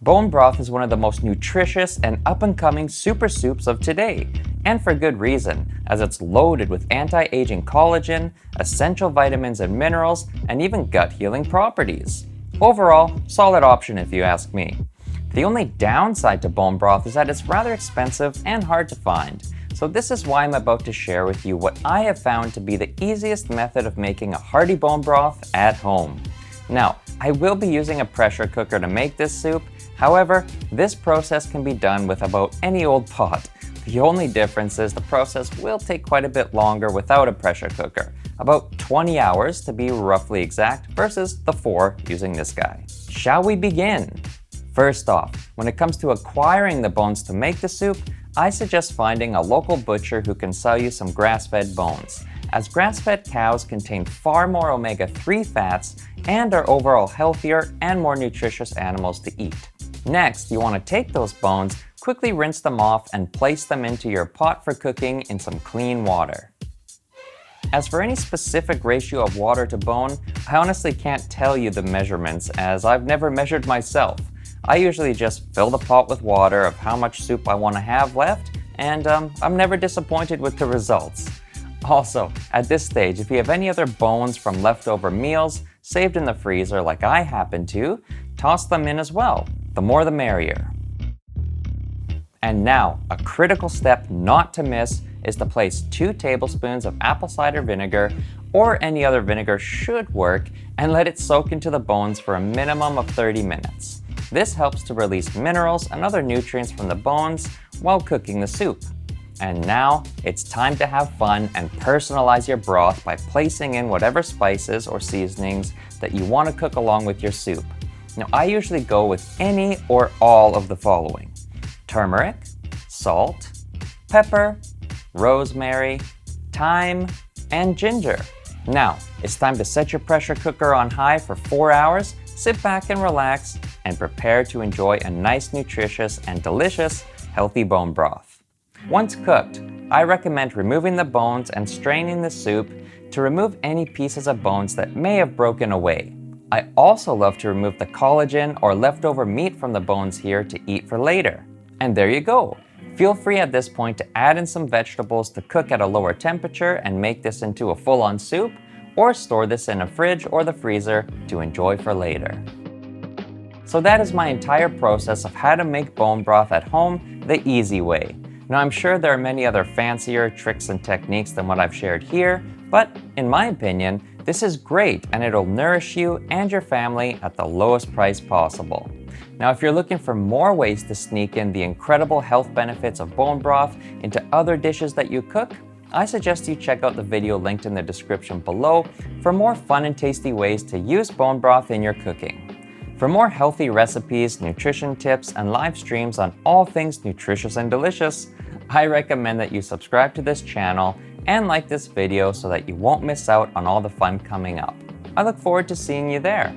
Bone broth is one of the most nutritious and up-and-coming super soups of today, and for good reason, as it's loaded with anti-aging collagen, essential vitamins and minerals, and even gut-healing properties. Overall, solid option if you ask me. The only downside to bone broth is that it's rather expensive and hard to find, so this is why I'm about to share with you what I have found to be the easiest method of making a hearty bone broth at home. Now, I will be using a pressure cooker to make this soup. However, this process can be done with about any old pot. The only difference is the process will take quite a bit longer without a pressure cooker, about 20 hours to be roughly exact versus the 4 using this guy. Shall we begin? First off, when it comes to acquiring the bones to make the soup, I suggest finding a local butcher who can sell you some grass-fed bones, as grass-fed cows contain far more omega-3 fats and are overall healthier and more nutritious animals to eat. Next, you want to take those bones, quickly rinse them off, and place them into your pot for cooking in some clean water. As for any specific ratio of water to bone, I honestly can't tell you the measurements as I've never measured myself. I usually just fill the pot with water of how much soup I want to have left, and I'm never disappointed with the results. Also, at this stage, if you have any other bones from leftover meals saved in the freezer like I happen to, toss them in as well. The more the merrier. And now, a critical step not to miss is to place 2 tablespoons of apple cider vinegar, or any other vinegar should work, and let it soak into the bones for a minimum of 30 minutes. This helps to release minerals and other nutrients from the bones while cooking the soup. And now, it's time to have fun and personalize your broth by placing in whatever spices or seasonings that you want to cook along with your soup. Now, I usually go with any or all of the following: turmeric, salt, pepper, rosemary, thyme, and ginger. Now, it's time to set your pressure cooker on high for 4 hours, sit back and relax, and prepare to enjoy a nice, nutritious, and delicious healthy bone broth. Once cooked, I recommend removing the bones and straining the soup to remove any pieces of bones that may have broken away. I also love to remove the collagen or leftover meat from the bones here to eat for later. And there you go. Feel free at this point to add in some vegetables to cook at a lower temperature and make this into a full-on soup, or store this in a fridge or the freezer to enjoy for later. So that is my entire process of how to make bone broth at home the easy way. Now, I'm sure there are many other fancier tricks and techniques than what I've shared here, but in my opinion, this is great and it'll nourish you and your family at the lowest price possible. Now, if you're looking for more ways to sneak in the incredible health benefits of bone broth into other dishes that you cook, I suggest you check out the video linked in the description below for more fun and tasty ways to use bone broth in your cooking. For more healthy recipes, nutrition tips, and live streams on all things nutritious and delicious, I recommend that you subscribe to this channel and like this video so that you won't miss out on all the fun coming up. I look forward to seeing you there.